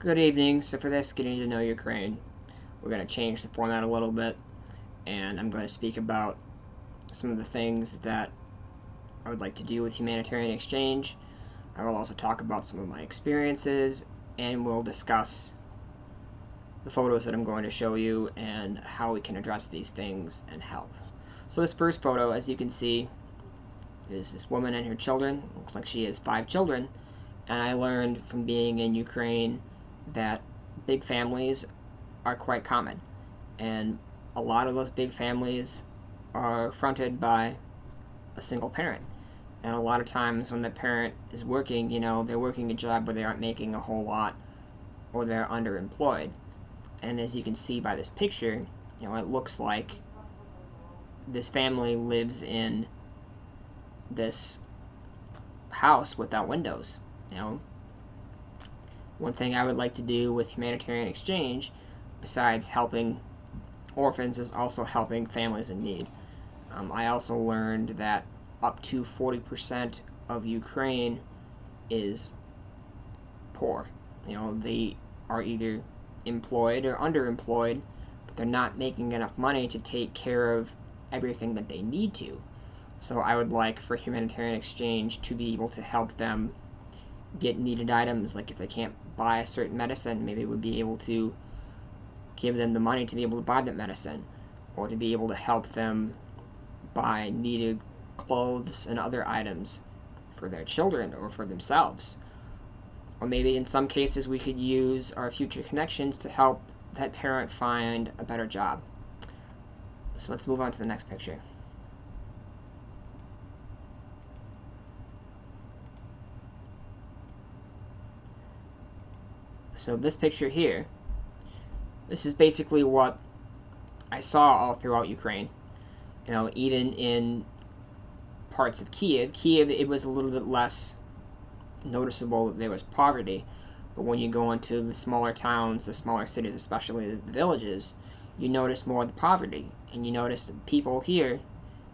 Good evening. So for this Getting to Know Ukraine, we're going to change the format a little bit, and I'm going to speak about some of the things that I would like to do with Humanitarian Exchange. I will also talk about some of my experiences, and we'll discuss the photos that I'm going to show you and how we can address these things and help. So this first photo, as you can see, is this woman and her children. Looks like she has 5 children, and I learned from being in Ukraine that big families are quite common, and a lot of those big families are fronted by a single parent. And a lot of times when the parent is working, they're working a job where they aren't making a whole lot, or they're underemployed. And as you can see by this picture, it looks like this family lives in this house without windows. One thing I would like to do with Humanitarian Exchange, besides helping orphans, is also helping families in need. I also learned that up to 40% of Ukraine is poor. They are either employed or underemployed, but they're not making enough money to take care of everything that they need to. So I would like for Humanitarian Exchange to be able to help them get needed items. Like if they can't buy a certain medicine, maybe we'd be able to give them the money to be able to buy that medicine, or to be able to help them buy needed clothes and other items for their children or for themselves. Or maybe in some cases we could use our future connections to help that parent find a better job. So let's move on to the next picture. So this picture here, this is basically what I saw all throughout Ukraine. Even in parts of Kiev, it was a little bit less noticeable that there was poverty. But when you go into the smaller towns, the smaller cities, especially the villages, you notice more of the poverty. And you notice that people here,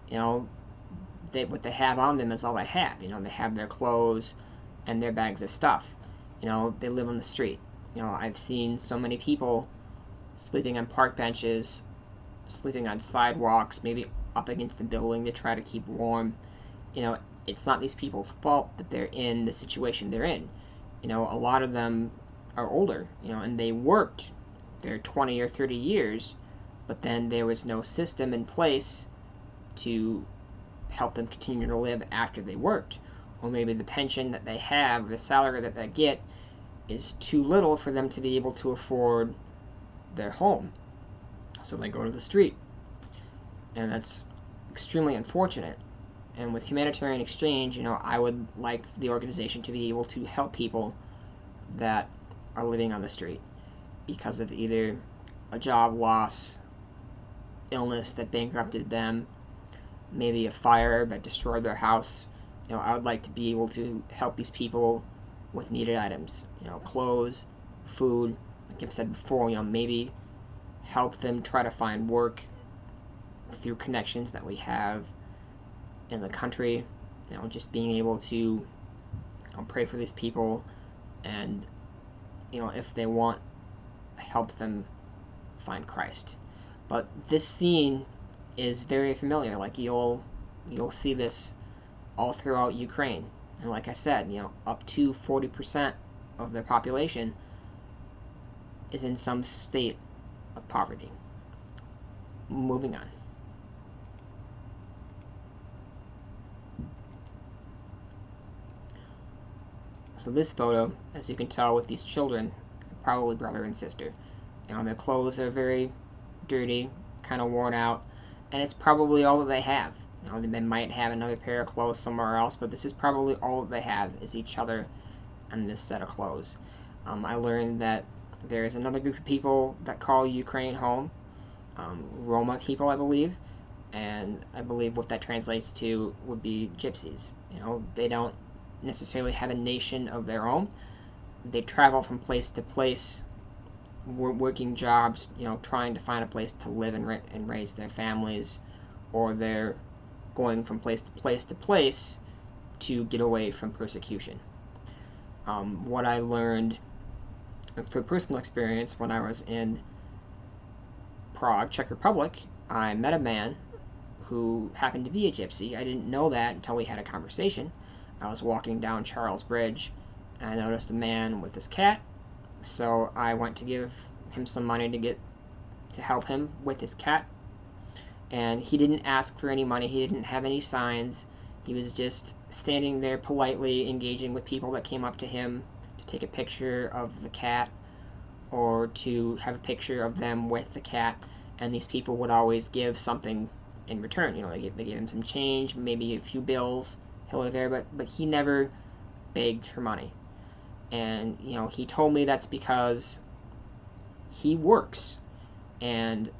what they have on them is all they have. They have their clothes and their bags of stuff. They live on the street. I've seen so many people sleeping on park benches, sleeping on sidewalks, maybe up against the building to try to keep warm. It's not these people's fault that they're in the situation they're in. A lot of them are older, and they worked their 20 or 30 years, but then there was no system in place to help them continue to live after they worked. Or maybe the pension that they have, the salary that they get, is too little for them to be able to afford their home. So they go to the street. And that's extremely unfortunate. And with Humanitarian Exchange, I would like the organization to be able to help people that are living on the street because of either a job loss, illness that bankrupted them, maybe a fire that destroyed their house. I would like to be able to help these people with needed items, clothes, food. Like I've said before, maybe help them try to find work through connections that we have in the country. Just being able to pray for these people, and if they want, help them find Christ. But this scene is very familiar. Like you'll see this all throughout Ukraine. And like I said, up to 40% of their population is in some state of poverty. Moving on. So this photo, as you can tell with these children, probably brother and sister. Their clothes are very dirty, kind of worn out, and it's probably all that they have. They might have another pair of clothes somewhere else, but this is probably all that they have, is each other and this set of clothes. I learned that there's another group of people that call Ukraine home, Roma people, I believe, and I believe what that translates to would be gypsies. They don't necessarily have a nation of their own. They travel from place to place, working jobs, trying to find a place to live and raise their families, or they're going from place to place to get away from persecution. What I learned And through personal experience, when I was in Prague, Czech Republic, I met a man who happened to be a gypsy. I didn't know that until we had a conversation. I was walking down Charles Bridge, and I noticed a man with his cat, so I went to give him some money to help him with his cat. And he didn't ask for any money. He didn't have any signs. He was just standing there politely engaging with people that came up to him to take a picture of the cat or to have a picture of them with the cat. And these people would always give something in return. They gave him some change, maybe a few bills here or there, but he never begged for money. And he told me that's because he works and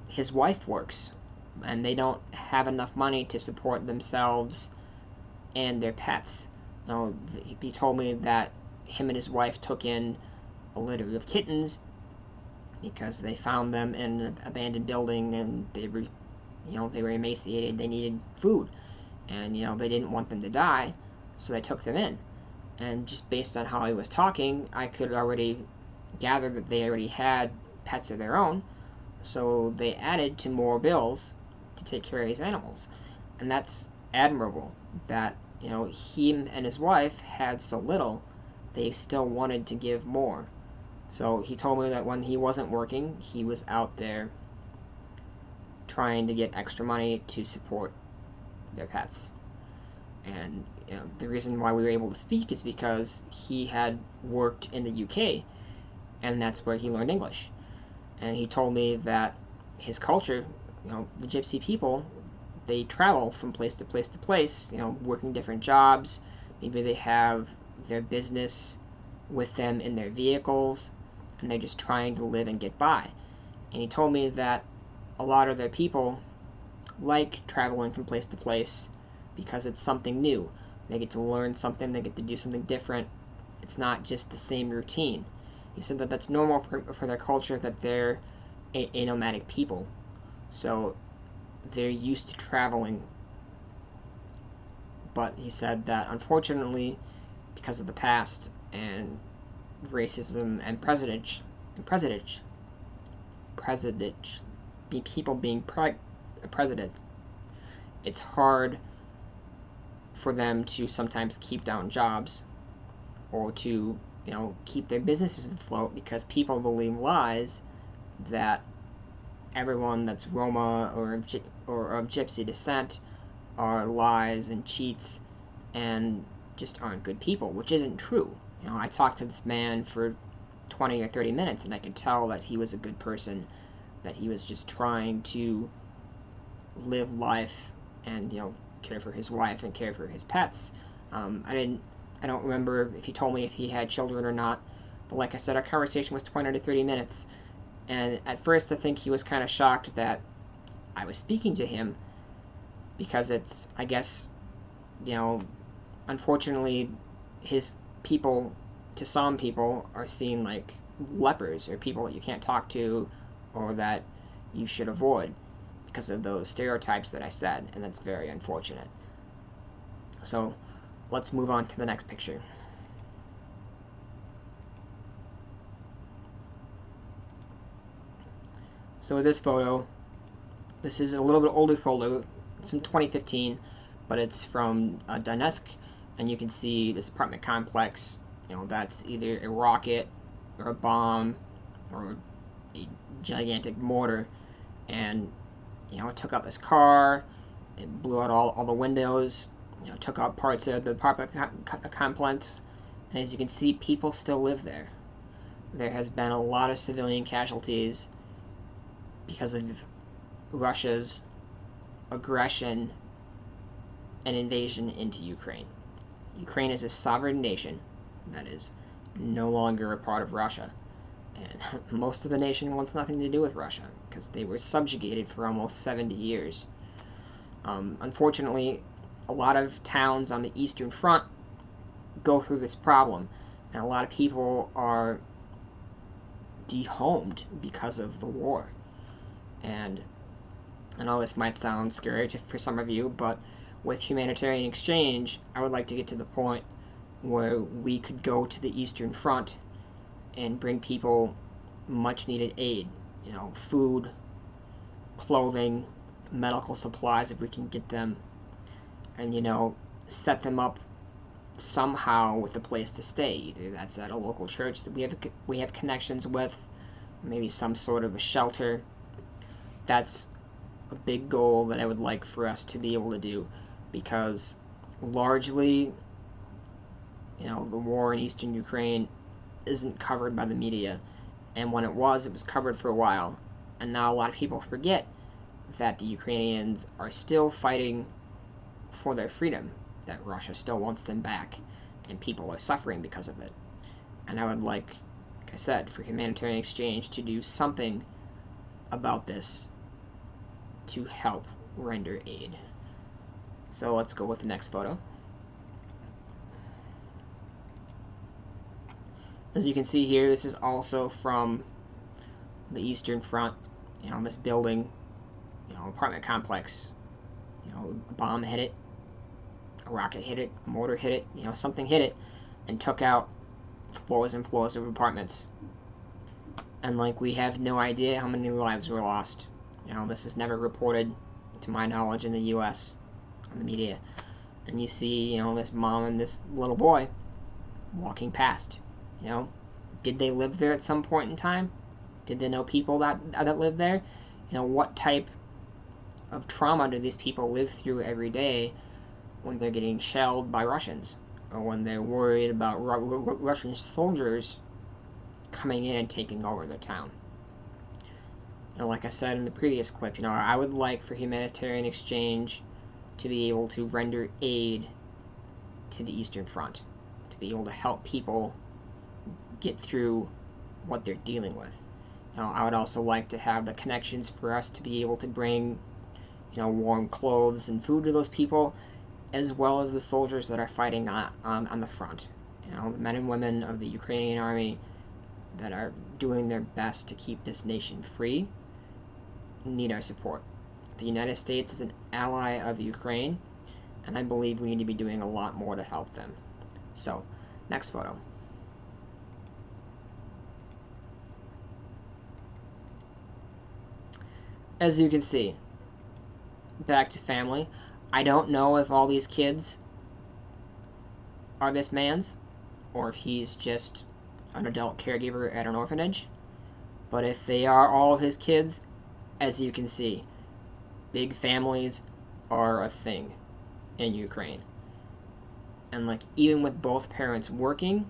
his wife works, and they don't have enough money to support themselves and their pets. He told me that him and his wife took in a litter of kittens because they found them in an abandoned building, and they were emaciated. They needed food, and they didn't want them to die, so they took them in. And just based on how he was talking, I could already gather that they already had pets of their own, so they added to more bills to take care of these animals. And that's admirable that he and his wife had so little, they still wanted to give more. So he told me that when he wasn't working, he was out there trying to get extra money to support their pets. And the reason why we were able to speak is because he had worked in the UK, and that's where he learned English. And he told me that his culture, the gypsy people, they travel from place to place to place, working different jobs. Maybe they have their business with them in their vehicles, and they're just trying to live and get by. And he told me that a lot of their people like traveling from place to place because it's something new. They get to learn something, they get to do something different. It's not just the same routine. He said that that's normal for their culture, that they're a nomadic people. So they're used to traveling. But he said that unfortunately, because of the past and racism and people being president, it's hard for them to sometimes keep down jobs or to keep their businesses afloat, because people believe lies that everyone that's Roma or of gypsy descent are lies and cheats and just aren't good people, which isn't true. I talked to this man for 20 or 30 minutes, and I could tell that he was a good person, that he was just trying to live life and care for his wife and care for his pets. I don't remember if he told me if he had children or not, but like I said, our conversation was 20 to 30 minutes, and at first I think he was kind of shocked that I was speaking to him, because it's, I guess, unfortunately, his people, to some people, are seen like lepers or people that you can't talk to or that you should avoid because of those stereotypes that I said, and that's very unfortunate. So let's move on to the next picture. So with this photo, this is a little bit older photo. It's from 2015, but it's from Donetsk, and you can see this apartment complex. That's either a rocket or a bomb or a gigantic mortar, and it took out this car, it blew out all the windows, took out parts of the apartment complex, and as you can see, people still live there. There has been a lot of civilian casualties because of Russia's aggression and invasion into Ukraine. Ukraine is a sovereign nation that is no longer a part of Russia, and most of the nation wants nothing to do with Russia because they were subjugated for almost 70 years. Unfortunately, a lot of towns on the Eastern Front go through this problem, and a lot of people are dehomed because of the war. And I know this might sound scary for some of you, but with Humanitarian Exchange, I would like to get to the point where we could go to the Eastern Front and bring people much needed aid, food, clothing, medical supplies if we can get them, and set them up somehow with a place to stay. Either that's at a local church that we have connections with, maybe some sort of a shelter. That's a big goal that I would like for us to be able to do, because largely, the war in eastern Ukraine isn't covered by the media, and when it was covered for a while, and now a lot of people forget that the Ukrainians are still fighting for their freedom, that Russia still wants them back, and people are suffering because of it. And I would like I said, for Humanitarian Exchange to do something about this to help render aid. So let's go with the next photo. As you can see here, this is also from the Eastern Front. This building, apartment complex. A bomb hit it, a rocket hit it, a mortar hit it, something hit it and took out floors and floors of apartments. And we have no idea how many lives were lost. This is never reported, to my knowledge, in the U.S. on the media. And you see, this mom and this little boy walking past. Did they live there at some point in time? Did they know people that lived there? What type of trauma do these people live through every day when they're getting shelled by Russians, or when they're worried about Russian soldiers coming in and taking over their town? Like I said in the previous clip, I would like for Humanitarian Exchange to be able to render aid to the Eastern Front, to be able to help people get through what they're dealing with. I would also like to have the connections for us to be able to bring, warm clothes and food to those people, as well as the soldiers that are fighting on the front. The men and women of the Ukrainian army that are doing their best to keep this nation free need our support. The United States is an ally of Ukraine, and I believe we need to be doing a lot more to help them. So, next photo. As you can see, back to family. I don't know if all these kids are this man's, or if he's just an adult caregiver at an orphanage. But if they are all of his kids, as you can see, big families are a thing in Ukraine. And even with both parents working,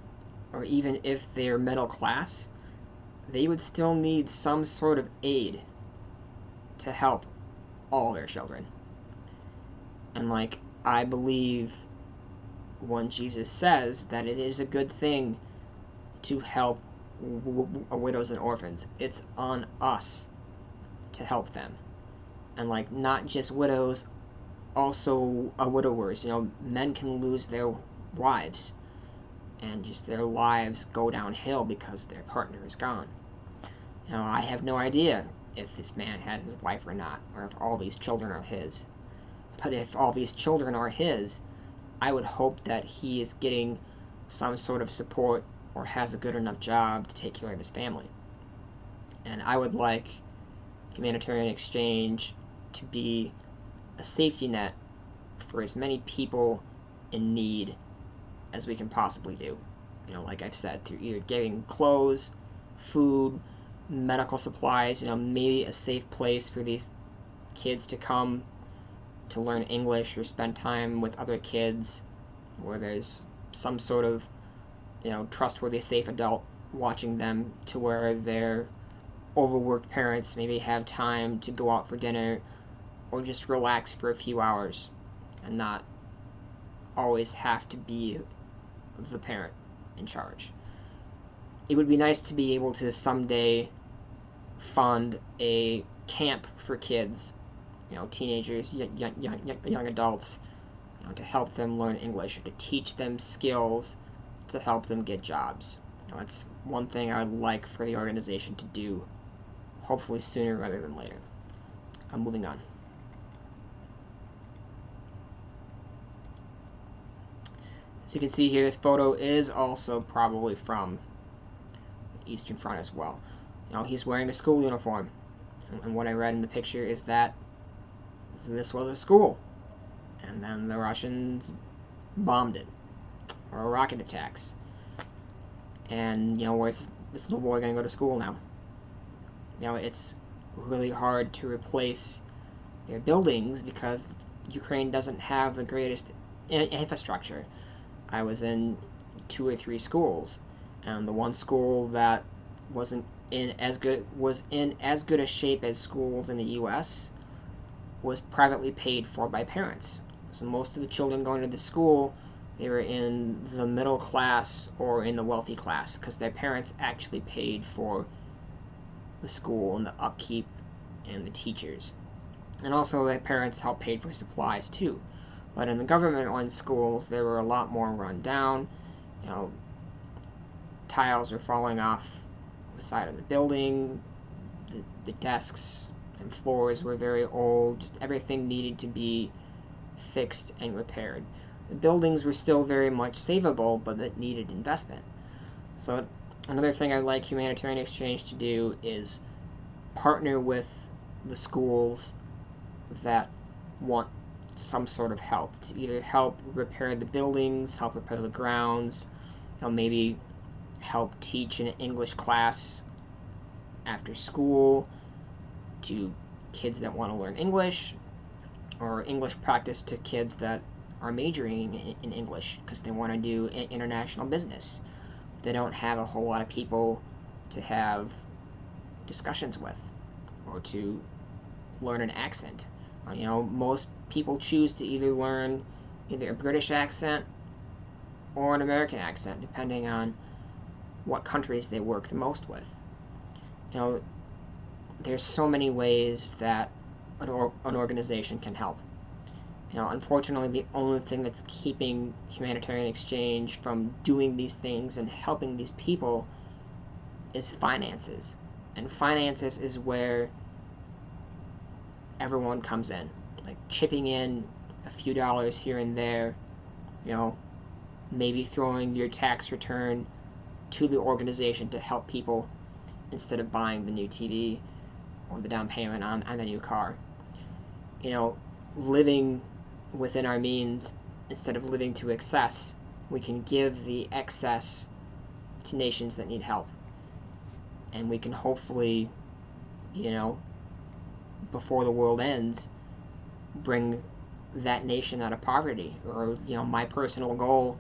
or even if they're middle class, they would still need some sort of aid to help all their children. And I believe when Jesus says that it is a good thing to help widows and orphans, it's on us to help them. And not just widows, also widowers. Men can lose their wives, and just their lives go downhill because their partner is gone. I have no idea if this man has his wife or not, or if all these children are his. But if all these children are his, I would hope that he is getting some sort of support or has a good enough job to take care of his family. And I would like Humanitarian Exchange to be a safety net for as many people in need as we can possibly do. Like I've said, through either giving clothes, food, medical supplies, maybe a safe place for these kids to come to learn English or spend time with other kids, where there's some sort of, trustworthy, safe adult watching them, to where their overworked parents maybe have time to go out for dinner or just relax for a few hours and not always have to be the parent in charge. It would be nice to be able to someday fund a camp for kids, teenagers, young adults, to help them learn English, or to teach them skills to help them get jobs. That's one thing I would like for the organization to do, hopefully sooner rather than later. I'm moving on. As you can see here, this photo is also probably from Eastern Front as well. He's wearing a school uniform, and what I read in the picture is that this was a school, and then the Russians bombed it, or rocket attacks. And where's this little boy gonna go to school now? It's really hard to replace their buildings because Ukraine doesn't have the greatest infrastructure. I was in 2 or 3 schools, and the one school that wasn't in as good a shape as schools in the U.S. was privately paid for by parents. So most of the children going to the school, they were in the middle class or in the wealthy class because their parents actually paid for the school and the upkeep and the teachers. And also their parents helped pay for supplies too. But in the government-run schools, they were a lot more run down. Tiles were falling off the side of the building. The desks and floors were very old. Just everything needed to be fixed and repaired. The buildings were still very much savable, but it needed investment. So another thing I'd like Humanitarian Exchange to do is partner with the schools that want some sort of help, to either help repair the buildings, help repair the grounds, maybe help teach an English class after school to kids that want to learn English, or English practice to kids that are majoring in English because they want to do international business. They don't have a whole lot of people to have discussions with or to learn an accent. Most people choose to either learn either a British accent or an American accent, depending on what countries they work the most with. There's so many ways that an organization can help. Unfortunately, the only thing that's keeping Humanitarian Exchange from doing these things and helping these people is finances. And finances is where everyone comes in. Like chipping in a few dollars here and there, maybe throwing your tax return to the organization to help people instead of buying the new TV or the down payment on the new car. Living within our means instead of living to excess, we can give the excess to nations that need help. And we can hopefully, before the world ends, bring that nation out of poverty. Or, my personal goal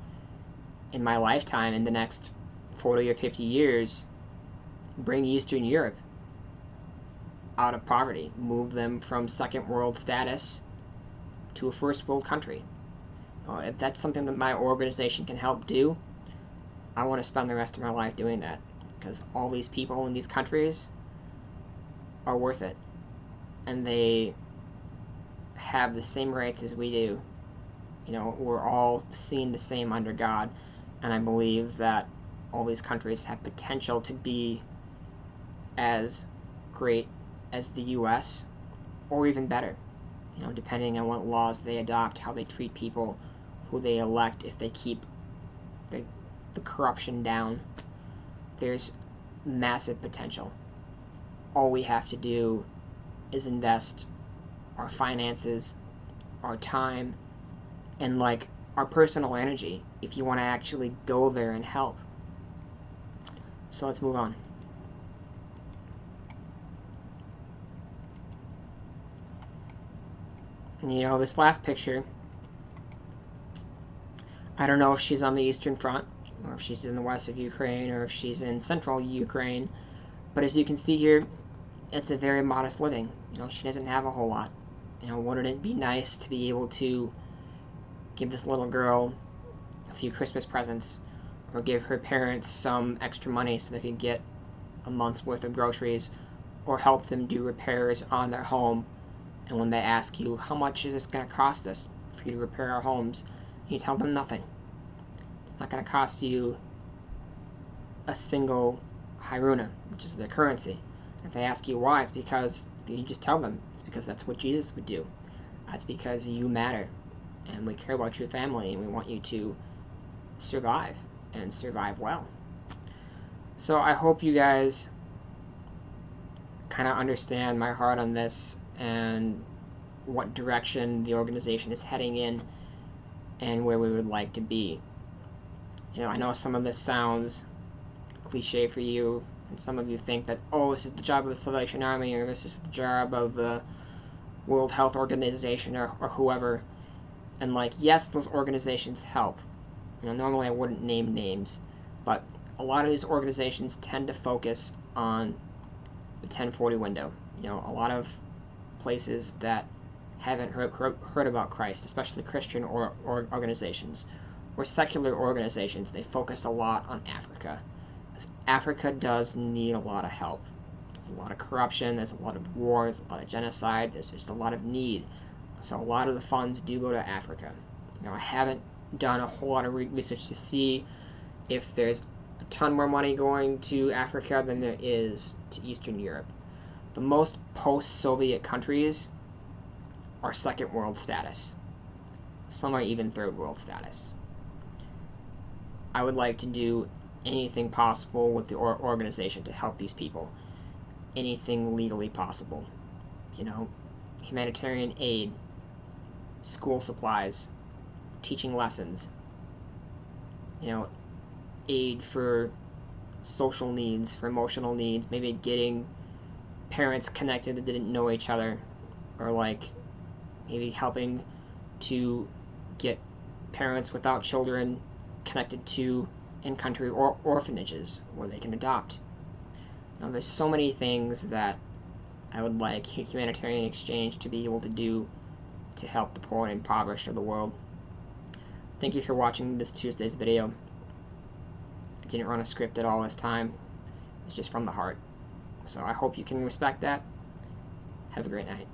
in my lifetime in the next 40 or 50 years, bring Eastern Europe out of poverty, move them from second world status to a first world country. If that's something that my organization can help do, I want to spend the rest of my life doing that, because all these people in these countries are worth it, and they have the same rights as we do. We're all seen the same under God, and I believe that all these countries have potential to be as great as the U.S. or even better, depending on what laws they adopt, how they treat people, who they elect, if they keep the corruption down. There's massive potential. All we have to do is invest our finances, our time, and our personal energy if you want to actually go there and help. So let's move on. This last picture, I don't know if she's on the Eastern Front, or if she's in the west of Ukraine, or if she's in central Ukraine, but as you can see here, it's a very modest living. She doesn't have a whole lot. Wouldn't it be nice to be able to give this little girl a few Christmas presents, or give her parents some extra money so they could get a month's worth of groceries, or help them do repairs on their home, and when they ask you, how much is this going to cost us for you to repair our homes, you tell them nothing. It's not going to cost you a single hyruna, which is their currency. If they ask you why, it's because you just tell them it's because that's what Jesus would do. That's because you matter, and we care about your family, and we want you to survive, and survive well. So I hope you guys kind of understand my heart on this and what direction the organization is heading in and where we would like to be. I know some of this sounds cliche for you, and some of you think that, oh, this is the job of the Salvation Army, or this is the job of the World Health Organization, or whoever. And yes, those organizations help. Normally I wouldn't name names, but a lot of these organizations tend to focus on the 1040 window. A lot of places that haven't heard about Christ, especially Christian or organizations, or secular organizations, they focus a lot on Africa. Africa does need a lot of help. There's a lot of corruption, there's a lot of war, there's a lot of genocide, there's just a lot of need. So a lot of the funds do go to Africa. I haven't done a whole lot of research to see if there's a ton more money going to Africa than there is to Eastern Europe. But most post-Soviet countries are second world status. Some are even third world status. I would like to do anything possible with the organization to help these people. Anything legally possible. Humanitarian aid, school supplies, teaching lessons, aid for social needs, for emotional needs, maybe getting parents connected that didn't know each other, or maybe helping to get parents without children connected to in-country orphanages where they can adopt. There's so many things that I would like Humanitarian Exchange to be able to do to help the poor and impoverished of the world. Thank you for watching this Tuesday's video. I didn't run a script at all this time. It's just from the heart. So I hope you can respect that. Have a great night.